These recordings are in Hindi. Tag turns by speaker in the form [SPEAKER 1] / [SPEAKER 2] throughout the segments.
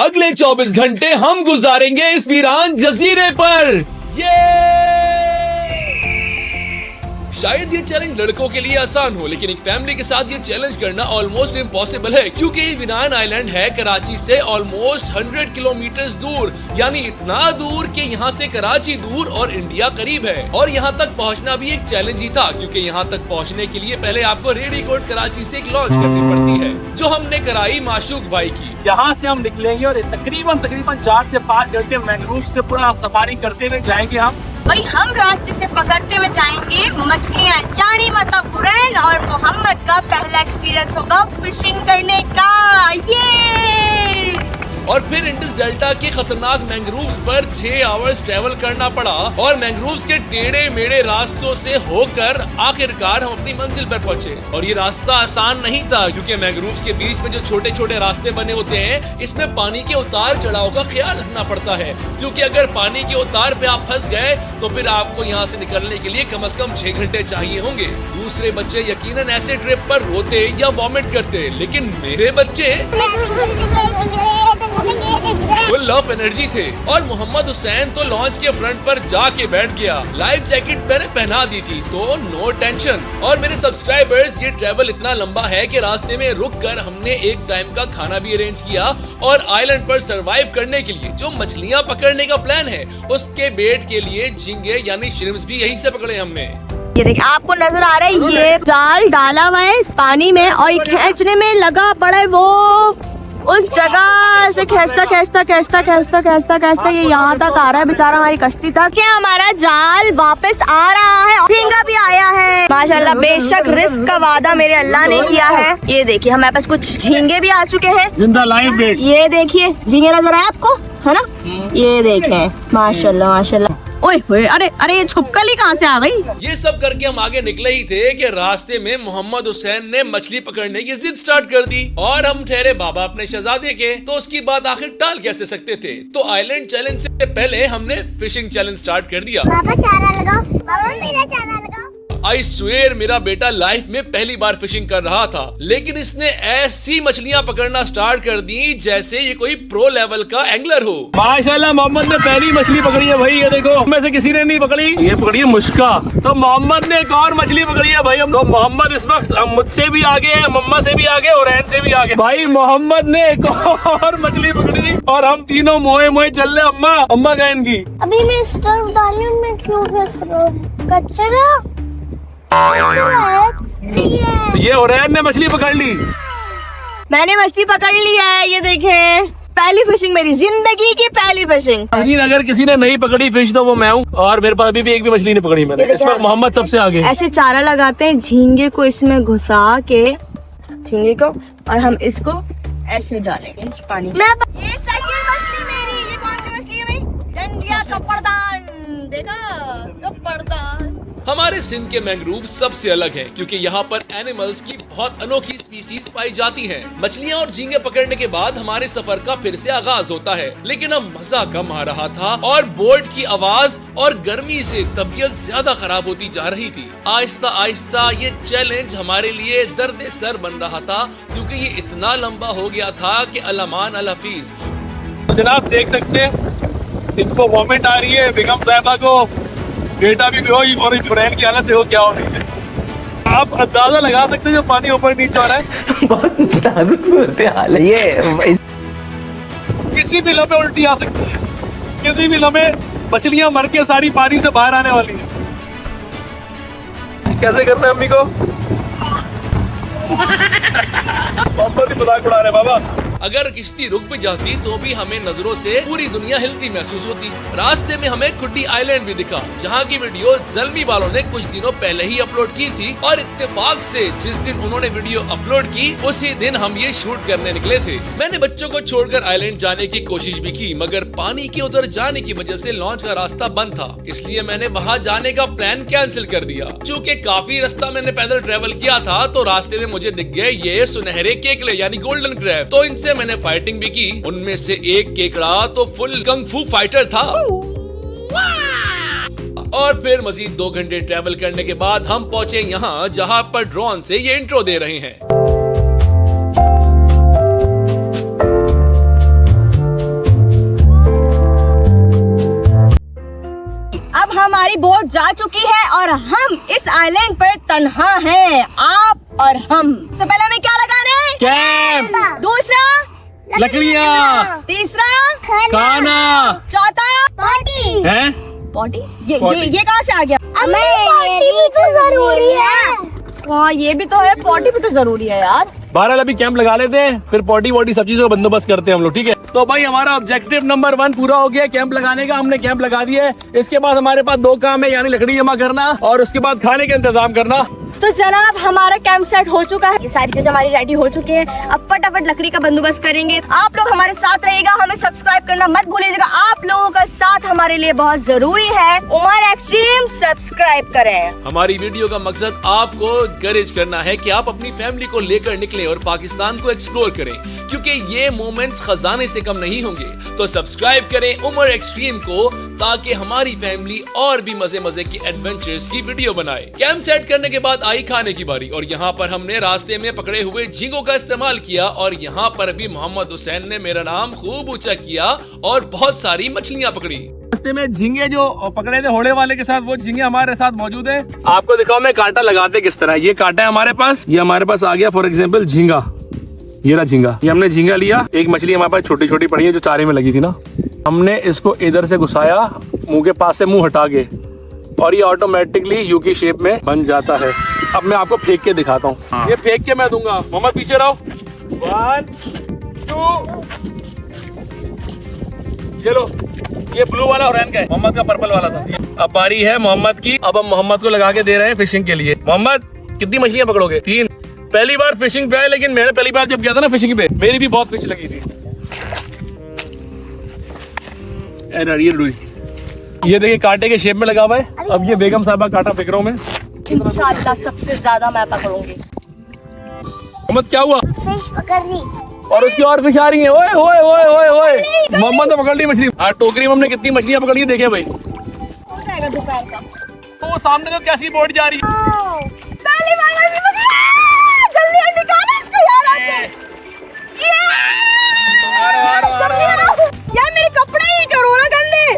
[SPEAKER 1] अगले 24 घंटे हम गुजारेंगे इस वीरान जजीरे पर। ये शायद ये चैलेंज लड़कों के लिए आसान हो, लेकिन एक फैमिली के साथ ये चैलेंज करना ऑलमोस्ट इम्पॉसिबल है, क्योंकि ये वीरान आइलैंड है कराची से ऑलमोस्ट 100 किलोमीटर दूर, यानी इतना दूर कि यहाँ से कराची दूर और इंडिया करीब है। और यहाँ तक पहुँचना भी एक चैलेंज ही था, क्योंकि यहाँ तक पहुँचने के लिए पहले आपको रेडीकोट कराची से एक लॉन्च करनी पड़ती है, जो हमने कराई माशूक भाई की।
[SPEAKER 2] यहाँ से हम निकलेंगे और तकरीबन 4 से 5 घंटे मैंग्रोव से पूरा सफारी करते हुए जाएंगे
[SPEAKER 3] भाई हम रास्ते से पकड़ते हुए जाएंगे मछलियाँ, यानी मतलब हुरैन और मोहम्मद का पहला एक्सपीरियंस होगा फिशिंग करने का। ये
[SPEAKER 1] और फिर इंडस डेल्टा के खतरनाक मैंग्रोव्स पर 6 आवर्स ट्रेवल करना पड़ा और मैंग्रोव्स के टेढ़े मेढ़े रास्तों से होकर आखिरकार हम अपनी मंजिल पर पहुंचे। और ये रास्ता आसान नहीं था, क्योंकि मैंग्रोव्स के बीच में जो छोटे छोटे रास्ते बने होते हैं, इसमें पानी के उतार चढ़ाव का ख्याल रखना पड़ता है, क्योंकि अगर पानी के उतार पे आप फंस गए तो फिर आपको यहाँ से निकलने के लिए कम से कम 6 घंटे चाहिए होंगे। दूसरे बच्चे यकीनन ऐसे ट्रिप पर रोते या वॉमिट करते, लेकिन मेरे बच्चे फुल ऑफ एनर्जी थे। और मोहम्मद हुसैन तो लॉन्च के फ्रंट पर जाके बैठ गया। लाइफ जैकेट मैंने पहना दी थी, तो नो टेंशन। और मेरे सब्सक्राइबर्स, ये ट्रेवल इतना लंबा है कि रास्ते में रुक कर हमने एक टाइम का खाना भी अरेंज किया और आइलैंड पर सरवाइव करने के लिए जो मछलियाँ पकड़ने का प्लान है, उसके बेट के लिए झींगे यानी श्रिम्प्स भी यहीं से पकड़े हमने।
[SPEAKER 3] ये देखिए, आपको नजर आ रहा है ये जाल डाला हुआ है इस पानी में और ये खींचने में लगा पड़ा है, वो उस जगह से खींचता ये यहाँ तक आ रहा है। बेचारा हमारी कश्ती था कि हमारा जाल वापस आ रहा है, झींगा भी आया है माशाल्लाह। बेशक रिस्क का वादा मेरे अल्लाह ने किया है। ये देखिए हमारे पास कुछ झींगे भी आ चुके हैं,
[SPEAKER 2] जिंदा लाइव बेट।
[SPEAKER 3] ये देखिए झींगे नजर आए आपको, है ना? ये देखें माशाल्लाह माशाल्लाह। ओए अरे ये छुपकली कहाँ से आ गई?
[SPEAKER 1] ये सब करके हम आगे निकले ही थे कि रास्ते में मोहम्मद हुसैन ने मछली पकड़ने की जिद स्टार्ट कर दी और हम ठहरे बाबा अपने शहजादे के, तो उसकी बात आखिर टाल कैसे सकते थे। तो आइलैंड चैलेंज से पहले हमने फिशिंग चैलेंज स्टार्ट कर दिया।
[SPEAKER 3] बाबा चारा लगाओ, बाबा मेरा चारा लगाओ।
[SPEAKER 1] आई स्वेयर मेरा बेटा लाइफ में पहली बार फिशिंग कर रहा था, लेकिन इसने ऐसी मछलियां पकड़ना स्टार्ट कर दी जैसे ये कोई प्रो लेवल का एंगलर हो।
[SPEAKER 2] माशाल्लाह मोहम्मद ने पहली मछली पकड़ी है भाई। ये देखो, में से किसी ने नहीं पकड़ी, ये पकड़ी है मुश्का। तो मोहम्मद ने एक और मछली पकड़ी है भाई। हम तो मोहम्मद इस वक्त मुझसे भी आगे है, मम्मा से भी आगे और रैन से भी आगे। भाई मोहम्मद ने एक और मछली पकड़ी और हम तीनों मोए मोए चल रहे। अम्मा कहा इनकी
[SPEAKER 3] अभी मैं स्टर्फ डाली हूं, मैं क्यों फंस रहा हूं? कचरा
[SPEAKER 2] ये ओरैन ने मछली पकड़ ली।
[SPEAKER 3] मैंने मछली पकड़ ली है, ये देखें। पहली फिशिंग, मेरी जिंदगी की पहली फिशिंग।
[SPEAKER 2] लेकिन अगर किसी ने नहीं पकड़ी फिश तो वो मैं हूँ, और मेरे पास अभी भी एक भी मछली नहीं पकड़ी मैंने। इस वक्त मोहम्मद सबसे आगे।
[SPEAKER 3] ऐसे चारा लगाते हैं झींगे को इसमें घुसा के, झींगे को, और हम इसको ऐसे डालेंगे इस पानी में। ये सेकंड मछली मेरी। ये कौन सी मछली है भाई? डंडिया कपड़दान। देखा कपड़दान।
[SPEAKER 1] हमारे सिंध के मैंग्रोव सबसे अलग हैं, क्योंकि यहाँ पर एनिमल्स की बहुत अनोखी स्पीसीज पाई जाती हैं। मछलियाँ और झींगे पकड़ने के बाद हमारे सफर का फिर से आगाज होता है, लेकिन अब मजा कम आ रहा था और बोट की आवाज और गर्मी से तबीयत ज्यादा खराब होती जा रही थी। आहिस्ता आहिस्ता ये चैलेंज हमारे लिए दर्द सर बन रहा था, क्योंकि ये इतना लंबा हो गया था कि अलमान अल हफीज।
[SPEAKER 2] जनाब देख सकते हैं, इनको वॉमिट आ रही है, बेगम साहिबा को, बेटा भी बेहोश, और इब्राहिम की हालत देखो क्या हो रही है। आप अंदाजा लगा सकते हैं जो पानी ऊपर नीचे हो रहा है।
[SPEAKER 4] बहुत नाजुक सूरत हाल है ये।
[SPEAKER 2] किसी भी लम्हे उल्टी आ सकती है, किसी भी लम्हे मछलियां मर के सारी पानी से बाहर आने वाली है। कैसे करना है अम्मी को? मोहम्मद ही मजाक उड़ा रहे बाबा।
[SPEAKER 1] अगर किश्ती रुक भी जाती तो भी हमें नजरों से पूरी दुनिया हिलती महसूस होती। रास्ते में हमें खुड्डी आइलैंड भी दिखा, जहाँ की वीडियो जल्मी वालों ने कुछ दिनों पहले ही अपलोड की थी, और इत्तेफाक से जिस दिन उन्होंने वीडियो अपलोड की उसी दिन हम ये शूट करने निकले थे। मैंने बच्चों को छोड़कर आइलैंड जाने की कोशिश भी की, मगर पानी के उधर जाने की वजह से लॉन्च का रास्ता बंद था, इसलिए मैंने वहाँ जाने का प्लान कैंसिल कर दिया। चूँकि काफी रास्ता मैंने पैदल ट्रेवल किया था, तो रास्ते में मुझे दिख गए ये सुनहरे केकड़े यानी गोल्डन क्रैब। तो इनसे मैंने फाइटिंग भी की। उनमें से एक केकड़ा तो फुल कंग फू फाइटर था। और फिर मजीद 2 घंटे ट्रैवल करने के बाद हम पहुंचे यहाँ, जहाँ पर ड्रोन से ये इंट्रो दे रहे हैं।
[SPEAKER 3] बोट जा चुकी है और हम इस आइलैंड पर तन्हा हैं, आप और हम। तो पहले हमें क्या लगाना है?
[SPEAKER 2] कैंप।
[SPEAKER 3] दूसरा
[SPEAKER 2] लकड़ियाँ।
[SPEAKER 3] तीसरा
[SPEAKER 2] खाना।
[SPEAKER 3] चौथा पॉटी।
[SPEAKER 2] है
[SPEAKER 3] पॉटी?
[SPEAKER 2] पॉटी।
[SPEAKER 3] ये कहाँ से आ गया?
[SPEAKER 5] पॉटी भी तो जरूरी है।
[SPEAKER 3] हाँ ये भी तो है, पॉटी भी तो जरूरी है यार।
[SPEAKER 2] बहरहाल अभी कैंप लगा लेते हैं, फिर पॉटी वॉटी सब चीजों का बंदोबस्त करते हैं हम लोग, ठीक है। तो भाई हमारा ऑब्जेक्टिव नंबर 1 पूरा हो गया कैंप लगाने का। हमने कैंप लगा दिया है। इसके बाद हमारे पास 2 काम है, यानी लकड़ी जमा करना और उसके बाद खाने का इंतजाम करना।
[SPEAKER 3] तो जनाब हमारा कैंप सेट हो चुका है, ये सारी चीजें हमारी रेडी हो चुकी हैं। अब फटाफट लकड़ी का बंदोबस्त करेंगे। आप लोग हमारे साथ रहिएगा, हमें सब्सक्राइब करना मत भूलिएगा। आप लोगों का साथ हमारे लिए बहुत जरूरी है। उमर एक्सट्रीम सब्सक्राइब करें।
[SPEAKER 1] हमारी वीडियो का मकसद आपको एनकरेज करना है कि आप अपनी फैमिली को लेकर निकलें और पाकिस्तान को एक्सप्लोर करें, क्योंकि ये मोमेंट्स खजाने से कम नहीं होंगे। तो सब्सक्राइब करें उमर एक्सट्रीम को, ताकि हमारी फैमिली और भी मजे मजे की एडवेंचर्स की वीडियो बनाए। कैंप सेट करने के बाद आई खाने की बारी, और यहाँ पर हमने रास्ते में पकड़े हुए झींगों का इस्तेमाल किया, और यहाँ पर भी मोहम्मद हुसैन ने मेरा नाम खूब ऊंचा किया और बहुत सारी मछलियाँ पकड़ी।
[SPEAKER 2] रास्ते में झींगे जो पकड़े थे होड़े वाले के साथ, वो झींगे हमारे साथ मौजूद है। आपको दिखाओ मैं कांटा लगाते किस तरह। ये कांटा है हमारे पास, ये हमारे पास आ गया फॉर एग्जाम्पल झींगा, ये रहा झींगा। ये हमने झींगा लिया, एक मछली हमारे पास छोटी छोटी पड़ी है जो चारे में लगी थी ना, हमने इसको इधर से घुसाया मुंह के पास से, मुंह हटा के, और ये ऑटोमेटिकली यू की शेप में बन जाता है। अब मैं आपको फेंक के दिखाता हूँ। ये फेंक के मैं दूंगा। मोहम्मद पीछे रहो। 1 2, ये लो, ये ब्लू वाला हुरैन का है, मोहम्मद का पर्पल वाला था। अब बारी है मोहम्मद की। अब हम मोहम्मद को लगा के दे रहे हैं फिशिंग के लिए। मोहम्मद कितनी मछलियां पकड़ोगे? 3। पहली बार फिशिंग पे आए, लेकिन मैंने पहली बार जब गया था ना फिशिंग पे, मेरी भी बहुत फिश लगी थी। ये देखिए कांटे के शेप में लगा हुआ है। अब ये बेगम साहबा कांटा फेंक रहा हूँ मैं।
[SPEAKER 3] इंशाल्लाह सबसे ज्यादा मैं पकड़ूंगी।
[SPEAKER 2] मोहम्मद क्या हुआ?
[SPEAKER 5] फिश पकड़ ली।
[SPEAKER 2] और उसकी और फिश आ रही है। ओए ओए ओए ओए ओए, मोहम्मद ने पकड़ ली मछली। टोकरी में हमने कितनी मछलियां पकड़ी है देखे भाई।
[SPEAKER 3] हो जाएगा दोपहर का।
[SPEAKER 2] तो सामने तो कैसी बोट जा रही है।
[SPEAKER 3] पहली बार मछली पकड़ी। जल्दी निकालो इसको यार आके। यार मेरे कपड़े ही करो ना गंदे।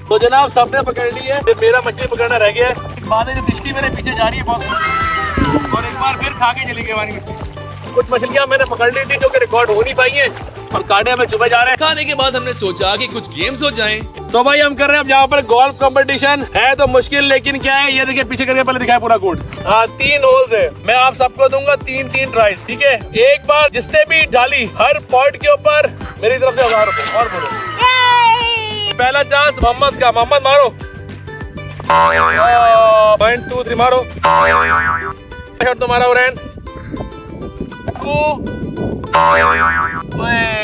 [SPEAKER 2] तो जनाब सबने पकड़ ली है, मेरा मछली पकड़ना रह गया है। बाद में पिछली मेरे पीछे जा रही है बहुत, और एक बार फिर खा के चली गई हमारी मछली। कुछ मछलियां मैंने पकड़ ली थी जो कि रिकॉर्ड हो नहीं पाई है, और कांटे में चुभे जा रहे हैं।
[SPEAKER 1] खाने के बाद हमने सोचा कि कुछ गेम्स हो जाएं।
[SPEAKER 2] तो भाई हम कर रहे हैं अब यहाँ पर गोल्फ कंपटीशन है। तो मुश्किल लेकिन क्या है, ये देखिए पीछे करके पहले दिखाया पूरा कोड। हाँ 3 होल्स है, मैं आप सबको दूंगा 3 ट्राइज, ठीक है। एक बार जिसने भी डाली हर पॉइंट के ऊपर मेरी तरफ से 1000 रुपए। और बोलो पहला चांस मोहम्मद का। मोहम्मद मारो। 1 2 3 मारो। शॉट तुम्हारा हुरैन।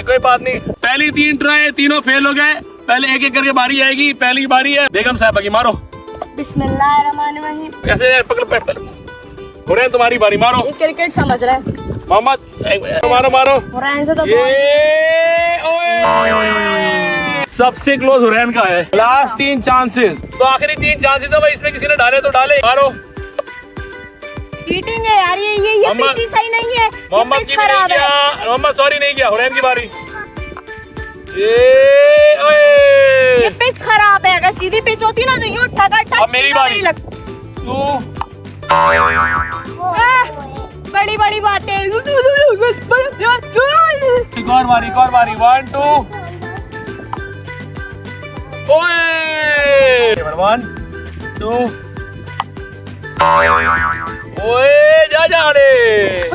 [SPEAKER 2] कोई बात नहीं, पहली 3 ट्राई तीनों फेल हो गए। पहले एक एक करके बारी आएगी। पहली बारी है बेगम साहबा की, मारो।
[SPEAKER 3] बिस्मिल्लाहिर्रहमानिर्रहीम।
[SPEAKER 2] ऐसे पकड़। हुरैन तुम्हारी बारी, मारो।
[SPEAKER 3] ये क्रिकेट समझ रहा है।
[SPEAKER 2] मोहम्मद मारो मारो।
[SPEAKER 3] हुरैन से तो
[SPEAKER 2] सबसे क्लोज हुरैन का है। लास्ट 3 चांसेस, तो आखिरी 3 चांसेस है भाई। इसमें किसी ने डाले तो डाले, मारो।
[SPEAKER 3] चीटिंग है यार, ये पिच सही नहीं है।
[SPEAKER 2] मोहम्मद की भी नहीं किया। मोहम्मद सॉरी नहीं किया। हुरैन की बारी।
[SPEAKER 3] ये पिच खराब है, अगर सीधी पिच होती ना तो यूं ठगा।
[SPEAKER 2] अब मेरी बारी। तू
[SPEAKER 3] बड़ी बड़ी बातें।
[SPEAKER 2] एक और बारी, एक और बारी। 1 2 ओए 1 2 ओए जा रे।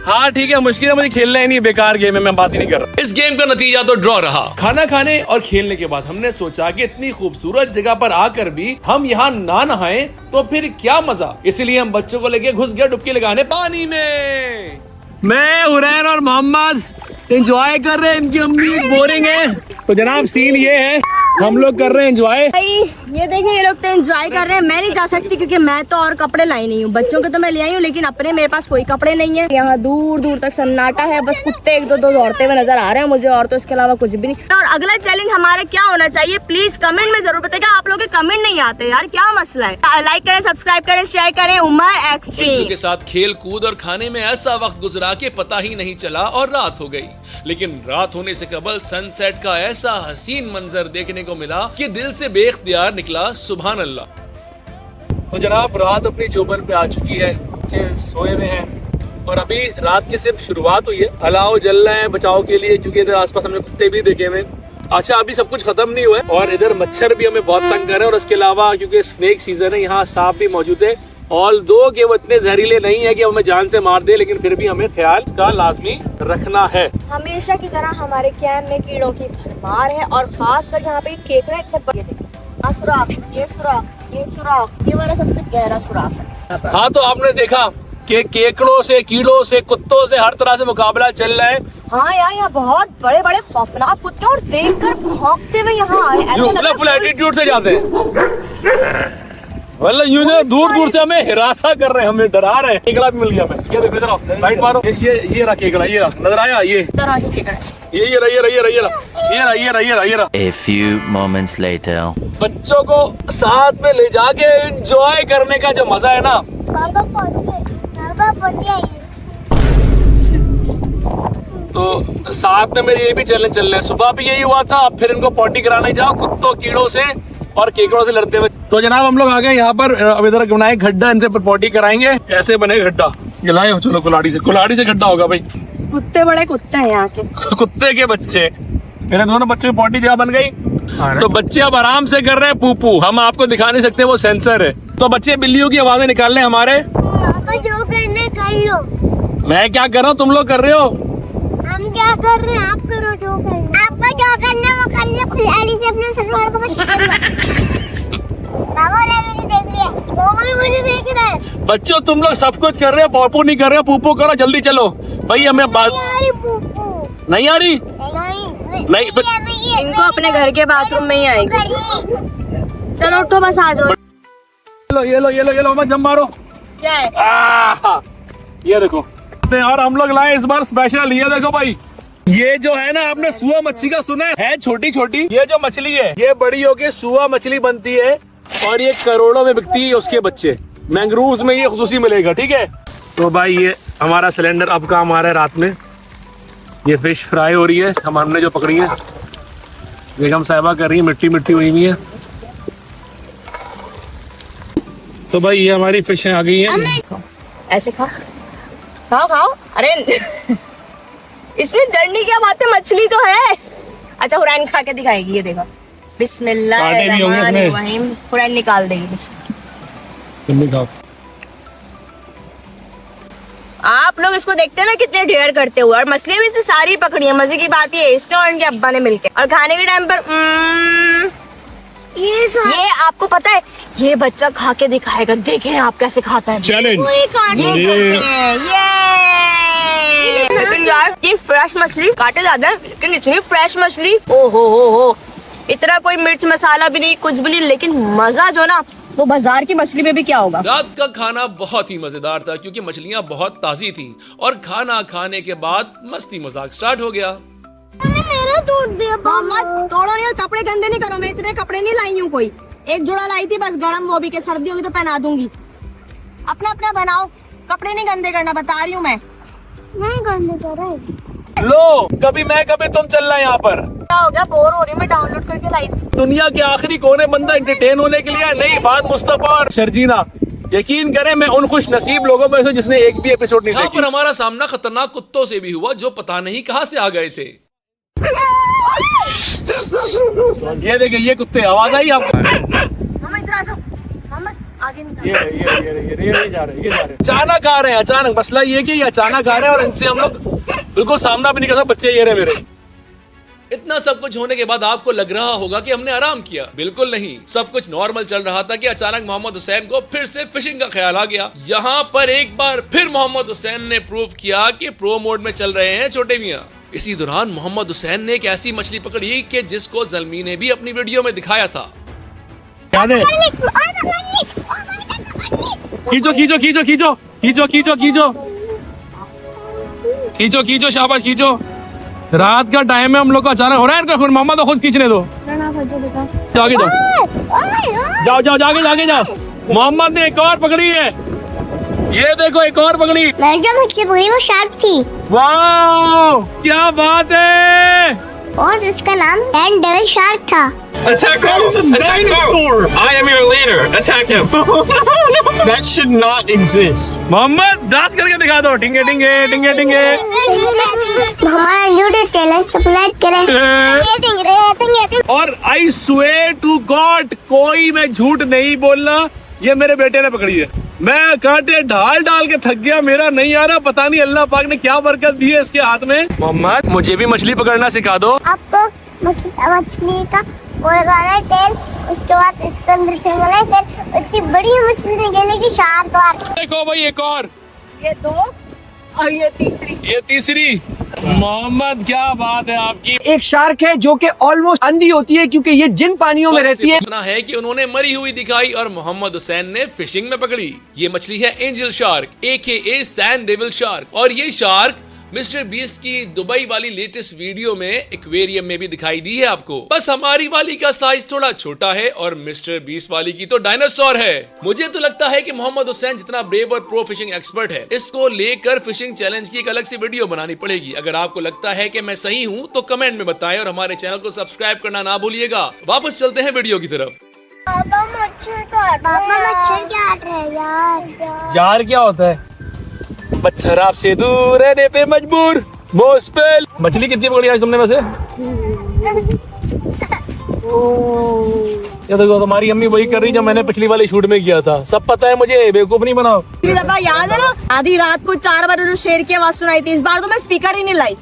[SPEAKER 2] हाँ ठीक है, मुश्किल है, मुझे खेलना ही नहीं, बेकार गेम है, मैं बात ही नहीं कर रहा।
[SPEAKER 1] इस गेम का नतीजा तो ड्रॉ रहा। खाना खाने और खेलने के बाद हमने सोचा कि इतनी खूबसूरत जगह पर आकर भी हम यहाँ ना नहाएं तो फिर क्या मजा। इसलिए हम बच्चों को लेके घुस गए डुबकी लगाने पानी में।
[SPEAKER 2] मैं हुरैन और मोहम्मद एंजॉय कर रहे हैं, इनकी अम्मी बोरिंग है। तो जनाब सीन ये है, हम लोग कर रहे हैं एंजॉय।
[SPEAKER 3] भाई ये देखिए, ये लोग तो एंजॉय कर रहे हैं। मैं नहीं जा सकती क्योंकि मैं तो और कपड़े लाई नहीं हूँ। बच्चों के तो मैं ले आई हूँ, लेकिन अपने मेरे पास कोई कपड़े नहीं है। यहाँ दूर दूर तक सन्नाटा है, बस कुत्ते 1 2 दौड़ते हुए नजर आ रहे हैं मुझे, और तो इसके अलावा कुछ भी नहीं। और अगला चैलेंज हमारा क्या होना चाहिए, प्लीज कमेंट में जरूर बताइएगा। आप लोग के कमेंट नहीं आते यार, क्या मसला है। लाइक करें, सब्सक्राइब करें, शेयर करें। उमर
[SPEAKER 1] बच्चों
[SPEAKER 3] एक्सट्रीम
[SPEAKER 1] के साथ खेल कूद और खाने में ऐसा वक्त गुजरा के पता ही नहीं चला और रात हो गई। लेकिन रात होने से कबल सनसेट का ऐसा हसीन मंजर देखने को मिला कि दिल से बेख्तियार निकला सुभान अल्लाह।
[SPEAKER 2] तो जनाब रात अपनी चौबन पे आ चुकी है, बच्चे सोए हुए हैं और अभी रात की सिर्फ शुरुआत हुई है। अलाव जल रहे हैं बचाव के लिए, क्योंकि इधर आसपास हमने कुत्ते भी देखे हुए। अच्छा अभी सब कुछ खत्म नहीं हुआ है और इधर मच्छर भी हमें बहुत तंग कर रहे हैं, और इसके अलावा क्योंकि स्नेक सीजन है यहाँ सांप भी मौजूद है। ऑल दो के वो इतने जहरीले नहीं है कि हमें जान से मार दे, लेकिन फिर भी हमें ख्याल का लाजमी रखना है।
[SPEAKER 3] हमेशा की तरह हमारे कैंप में कीड़ों की भरमार है और खासकर यहाँ पे केकड़े इतने बड़े देखो। सुराख, ये सुराख, ये सुराख, ये वाला सबसे गहरा सुराख है।
[SPEAKER 2] हाँ तो आपने देखा कि केकड़ों से, कीड़ों से, कुत्तों से हर तरह से मुकाबला चल रहा है।
[SPEAKER 3] हाँ यार यहाँ बहुत बड़े बड़े खौफनाक कुत्ते और देखकर भौंकते हुए यहाँ आए, ऐसा लग रहा है
[SPEAKER 2] फुल एटीट्यूड से जाते हैं, मतलब यूं जो दूर दूर से हमें हिरासा कर रहे हैं, हमें डरा रहे हैं। केकड़ा भी मिल गया हमें, ये देखो इधर आओ, साइड मारो, ये रहा केकड़ा, ये रहा, नजर आया, ये
[SPEAKER 3] तरह के केकड़े।
[SPEAKER 2] ये रहा।
[SPEAKER 6] A few moments later.
[SPEAKER 2] बच्चों को साथ में ले जाके एंजॉय करने का जो मजा है ना,
[SPEAKER 5] पापा पहुंच गए।
[SPEAKER 2] तो साथ में मेरे ये भी चैलेंज चल रहे हैं। सुबह भी यही हुआ था, अब फिर इनको पॉटी कराने जाओ कुत्तों, कीड़ों से और केकड़ों से लड़ते हुए। तो जनाब हम लोग आ गए यहाँ पर, अब इधर बनाए गड्ढा, इनसे पॉटी कराएंगे। ऐसे बने गड्ढा, गिलाए हो, चलो कुल्हाड़ी से गड्ढा होगा भाई।
[SPEAKER 3] कुत्ते बड़े कुत्ते हैं यहाँ के।
[SPEAKER 2] कुत्ते के बच्चे, मेरे दोनों बच्चों की पॉटी जगह बन गई, तो बच्चे अब आराम से कर रहे हैं पूपू। हम आपको दिखा नहीं सकते, वो सेंसर है। तो बच्चे बिल्लियों की आवाजें निकाल रहे हैं हमारे।
[SPEAKER 5] पापा जो करने कर लो।
[SPEAKER 2] मैं क्या कर रहा हूँ, तुम लोग कर रहे हो।
[SPEAKER 5] हम क्या कर रहे हैं, आप करो जो करना। आपको जो करना वो कर लो, खुलाड़ी से अपने सलवार को बस बाबा ने देख लिया, बाबा ने मुझे देख रहा है।
[SPEAKER 2] बच्चों तुम लोग सब कुछ कर रहे हो, पॉपू नहीं कर रहे हो, पूपू करो, जल्दी चलो भाई। हमें बात
[SPEAKER 5] यार पूपू
[SPEAKER 2] नहीं आ रही, नहीं
[SPEAKER 3] इनको अपने घर के बाथरूम में ही आएगी। चलो उठो बस आ जाओ।
[SPEAKER 2] ये लो मत जम मारो।
[SPEAKER 3] क्या है?
[SPEAKER 2] ये देखो, और हम लोग लाए इस बार स्पेशल, ये देखो भाई, ये जो है ना, आपने सुआ मच्छी का सुना है छोटी छोटी, ये जो मछली है ये बड़ी होके सुआ मछली बनती है और ये करोड़ों में बिकती है। उसके बच्चे मैंग्रोव्स में ये खुसूसी मिलेगा, ठीक है। तो भाई ये हमारा सिलेंडर अब काम आ रहा है रात में। ये फिश फ्राई हो रही है, हमने जो पकड़ी है, बेगम साहिबा कर रही है, मिट्टी हुई हुई है। तो भाई ये हमारी फिश आ गई है।
[SPEAKER 3] ऐसे खाओ। अरे इसमें डरने क्या बात है, मछली तो है। अच्छा हुरैन खा के दिखाएगी, ये देखो। बिस्मिल्लाहिर्रहमानिर्रहीम। हुरैन निकाल देगी, बिस्मिल्लाह। आप लोग इसको देखते हैं ना कितने ढेर करते हुए, और मछली भी इसने सारी पकड़ी है। मजे की बात ये इसने और इनके अब्बा ने मिलके, और खाने के टाइम पर ये आपको पता है, ये बच्चा खा के दिखाएगा, देखें आप कैसे खाता है।
[SPEAKER 2] चैलेंज
[SPEAKER 3] लेकिन यार ये फ्रेश मछली, काटे ज्यादा है लेकिन इतनी फ्रेश मछली, ओ हो, इतना कोई मिर्च मसाला भी नहीं, कुछ भी नहीं, लेकिन मजा जो ना वो बाजार की मछली में भी क्या होगा।
[SPEAKER 1] रात का खाना बहुत ही मजेदार था क्योंकि मछलियाँ बहुत ताजी थी और खाना खाने के बाद मस्ती मजाक स्टार्ट हो गया।
[SPEAKER 5] मेरा टूट गया।
[SPEAKER 3] तोड़ो नहीं और कपड़े गंदे नहीं करो, मैं इतने कपड़े नहीं लाई हूँ, कोई एक जोड़ा लाई थी बस गरम, वो भी के सर्दी होगी तो पहना दूंगी। अपना बनाओ, कपड़े नहीं गंदे करना, बता रही हूँ मैं
[SPEAKER 5] गंदे कर रहा है।
[SPEAKER 2] लो कभी मैं कभी तुम चल रहा है यहाँ पर।
[SPEAKER 3] क्या हो गया, बोर हो रही हूँ, मैं डाउनलोड करके लाई थी।
[SPEAKER 2] दुनिया के आखिरी कोने बंदा एंटरटेन होने के लिए नहीं, बात मुस्तफा और शर्जीना। यकीन करें मैं उन खुश नसीब लोगों में से जिसने एक भी एपिसोड नहीं
[SPEAKER 1] यहाँ
[SPEAKER 2] देखी।
[SPEAKER 1] पर हमारा सामना खतरनाक कुत्तों से भी हुआ जो पता नहीं कहाँ से आ गए थे।
[SPEAKER 2] ये देखिए, ये कुत्ते, आवाज आई आपको?
[SPEAKER 3] हम इधर आ जाओ, हम आगे नहीं जा रहे।
[SPEAKER 2] ये जा रहे हैं। अचानक आ रहे हैं, अचानक। मसला ये कि ये अचानक आ रहे हैं और इनसे हम लोग बिल्कुल सामना भी नहीं कर सकते। बच्चे ये रहे मेरे।
[SPEAKER 1] इतना सब कुछ होने के बाद आपको लग रहा होगा कि हमने आराम किया, बिल्कुल नहीं। सब कुछ नॉर्मल चल रहा था कि अचानक मोहम्मद हुसैन को फिर से फिशिंग का ख्याल आ गया। यहाँ पर एक बार फिर मोहम्मद हुसैन ने प्रूव किया कि प्रो मोड में चल रहे हैं छोटे मियाँ। इसी दौरान मोहम्मद हुसैन ने एक ऐसी मछली पकड़ी कि जिसको ज़ल्मी ने भी अपनी वीडियो में दिखाया था।
[SPEAKER 2] याद है? खींचो, शाबाश खींचो। रात का टाइम है, हम लोग को अचानक हो रहा है। फिर मोहम्मद को खुद खींचने दो। जागे जाओ। मोहम्मद ने एक और पकड़ी है, ये देखो, एक और पकड़ी।
[SPEAKER 5] मैं जो मुझसे पकड़ी वो शार्क थी।
[SPEAKER 2] वाह क्या बात है।
[SPEAKER 5] और उसका नाम सैंड डेविल शार्क था।
[SPEAKER 2] Attack
[SPEAKER 7] That is a dinosaur!
[SPEAKER 2] I am your leader. Attack him.
[SPEAKER 7] That should not exist.
[SPEAKER 2] Mohammed dance करके दिखा दो। टिंगे टिंगे टिंगे टिंगे।
[SPEAKER 5] हमारा यूट्यूब चैनल सब्सक्राइब करें।
[SPEAKER 2] और आई स्वेयर टू गॉड, कोई मैं झूठ नहीं बोलना, ये मेरे बेटे ने पकड़ी है। मैं कांटे ढाल ढाल के थक गया, मेरा नहीं आ रहा। पता नहीं अल्लाह पाक ने क्या बरकत दी है इसके हाथ में। मोहम्मद मुझे भी मछली पकड़ना सिखा दो।
[SPEAKER 5] आपको मछली का वो लगाना है तेल, उसके बाद इसके अंदर फिंगना है, फिर इतनी बड़ी मछली निकलेगी शार्क वार।
[SPEAKER 2] देखो भाई एक और,
[SPEAKER 3] ये 2 और ये तीसरी।
[SPEAKER 2] मोहम्मद क्या बात है आपकी।
[SPEAKER 8] एक शार्क है जो कि ऑलमोस्ट अंधी होती है क्योंकि ये जिन पानियों में रहती है।
[SPEAKER 1] इतना है कि उन्होंने मरी हुई दिखाई और मोहम्मद हुसैन ने फिशिंग में पकड़ी। ये मछली है angel shark AKA sand devil shark. और ये शार्क मिस्टर बीस्ट की दुबई वाली लेटेस्ट वीडियो में एक्वेरियम में भी दिखाई दी है आपको। बस हमारी वाली का साइज थोड़ा छोटा है और मिस्टर बीस्ट वाली की तो डायनासोर है। मुझे तो लगता है कि मोहम्मद हुसैन जितना ब्रेव और प्रो फिशिंग एक्सपर्ट है, इसको लेकर फिशिंग चैलेंज की एक अलग सी वीडियो बनानी पड़ेगी। अगर आपको लगता है कि मैं सही हूँ तो कमेंट में बताएं और हमारे चैनल को सब्सक्राइब करना ना भूलिएगा। वापस चलते हैं वीडियो की तरफ।
[SPEAKER 5] पापा मच्छर काट रहे हैं यार।
[SPEAKER 2] यार क्या होता है? मच्छर आपसे दूर रहने पे मजबूर। मोस्पेल मछली कितनी पकड़ी आज तुमने वैसे? ये देखो तुम्हारी अम्मी वही कर रही जो मैंने पिछली वाले शूट में किया था। सब पता है मुझे, बेवकूफ नहीं बनाओ।
[SPEAKER 3] पिछली दफा याद है ना, आधी रात को 4 बजे जो शेर की आवाज सुनाई थी, इस बार तो मैं स्पीकर ही नहीं लाई।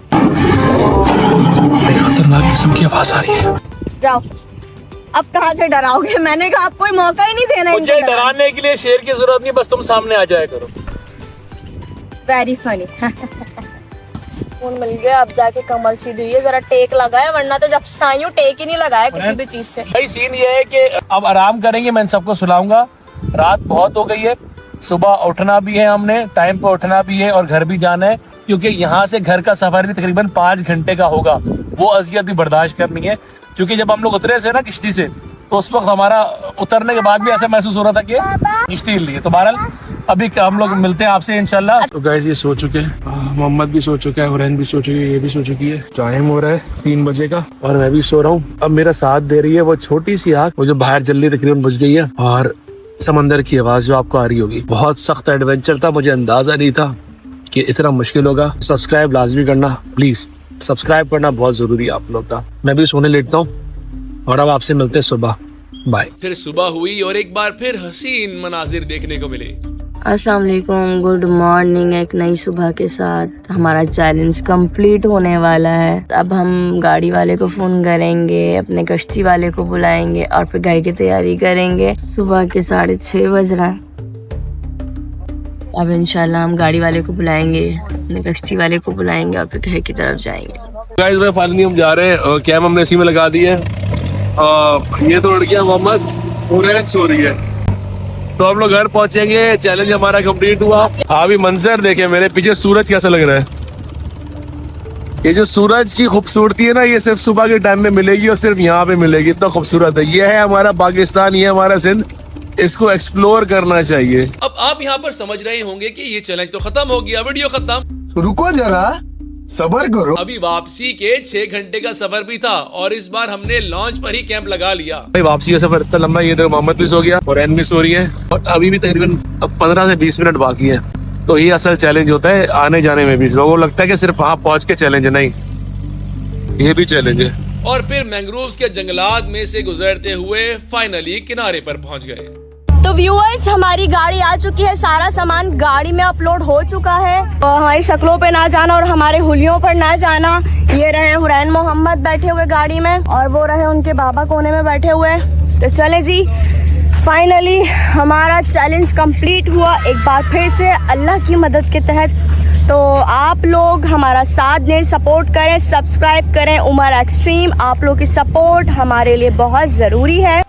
[SPEAKER 2] खतरनाक किस्म की आवाज आ रही है।
[SPEAKER 3] जाओ, अब कहाँ से डराओगे? मैंने कहा आपको मौका ही नहीं देना।
[SPEAKER 2] मुझे डराने के लिए शेर की जरूरत नहीं, बस तुम सामने आ जाया करो।
[SPEAKER 3] Very funny. फोन मिल गया, अब जाके कमर सीधी हुई है, जरा टेक लगाया, वरना तो जब से आई हूँ टेक ही नहीं लगाया किसी भी चीज से।
[SPEAKER 2] भाई सीन ये है कि अब आराम करेंगे, मैं सबको सुलाऊंगा। रात बहुत हो गई है, सुबह उठना भी है, हमने टाइम पे उठना भी है और घर भी जाना है, क्योंकि यहाँ से घर का सफर भी तकरीबन 5 घंटे का होगा। वो अजियत भी बर्दाश्त करनी है, क्योंकि जब हम लोग उतरे थे ना किश्ती से, तो उस वक्त हमारा उतरने के बाद भी ऐसा महसूस हो रहा था कि किश्ती हिल रही है। तो बहरहाल अभी हम लोग मिलते हैं आपसे इंशाल्लाह। तो गाइस ये सो चुके हैं, मोहम्मद भी सो चुका है, हुरैन भी सो चुकी है, ये भी सो चुकी है। टाइम हो रहा है 3 बजे का और मैं भी सो रहा हूँ। अब मेरा साथ दे रही है वो छोटी सी आग, वो जो बाहर जल रही तकरीबन बुझ गई है, और समंदर की आवाज जो आपको आ रही होगी। बहुत सख्त एडवेंचर था, मुझे अंदाजा नहीं था कि इतना मुश्किल होगा। सब्सक्राइब लाजमी करना प्लीज, सब्सक्राइब करना बहुत जरूरी है आप लोग का। मैं भी सोने लेटता हूँ और अब आपसे मिलते हैं सुबह। बाय।
[SPEAKER 1] फिर सुबह हुई और एक बार फिर हसीन मनाजिर देखने को मिले।
[SPEAKER 3] अस्सलाम वालेकुम, गुड मॉर्निंग। एक नई सुबह के साथ हमारा चैलेंज कंप्लीट होने वाला है। अब हम गाड़ी वाले को फोन करेंगे, अपने कश्ती वाले को बुलाएंगे और फिर घर की तैयारी करेंगे। सुबह के 6:30 बज रहा है। अब इंशाल्लाह हम गाड़ी वाले को बुलाएंगे, अपने कश्ती वाले को बुलाएंगे और फिर घर की तरफ जाएंगे।
[SPEAKER 2] गाइस मैं फाइनली हम जा रहे हैं, कैम हमने इसी में लगा दी है। ये तो लड़कियां मोहम्मद हुरैन सो रही है, तो हम लोग घर पहुंचेंगे। चैलेंज हमारा कंप्लीट हुआ। अभी मंजर देखे मेरे पीछे, सूरज कैसा लग रहा है। ये जो सूरज की खूबसूरती है ना, ये सिर्फ सुबह के टाइम में मिलेगी और सिर्फ यहाँ पे मिलेगी। इतना खूबसूरत है। ये है हमारा पाकिस्तान, ये हमारा सिंध, इसको एक्सप्लोर करना चाहिए।
[SPEAKER 1] अब आप यहाँ पर समझ रहे होंगे कि ये चैलेंज तो खत्म हो गया, वीडियो खत्म।
[SPEAKER 7] रुको जरा, सबर करो।
[SPEAKER 1] अभी वापसी के 6 घंटे का सफर भी था और इस बार हमने लॉन्च पर ही कैंप लगा लिया।
[SPEAKER 2] भाई वापसी का सफर इतना लंबा, ये देखो मोहम्मद भी सो गया और एन भी सो रही है और अभी भी तकरीबन अब 15 से 20 मिनट बाकी है। तो ये असल चैलेंज होता है आने जाने में भी। लोगों को लगता है कि सिर्फ वहाँ पहुँच के चैलेंज है, नहीं, ये भी चैलेंज है।
[SPEAKER 1] और फिर मैंग्रोव्स के जंगलात में से गुजरते हुए फाइनली किनारे पर पहुंच गए।
[SPEAKER 3] तो व्यूअर्स, हमारी गाड़ी आ चुकी है, सारा सामान गाड़ी में अपलोड हो चुका है। तो हमारी शक्लों पे ना जाना और हमारे हुलियों पर ना जाना। ये रहे हुरैन मोहम्मद बैठे हुए गाड़ी में और वो रहे उनके बाबा कोने में बैठे हुए। तो चले जी, फाइनली हमारा चैलेंज कंप्लीट हुआ एक बार फिर से अल्लाह की मदद के तहत। तो आप लोग हमारा साथ दें, सपोर्ट करें, सब्सक्राइब करें उमर एक्सट्रीम। आप लोग की सपोर्ट हमारे लिए बहुत ज़रूरी है।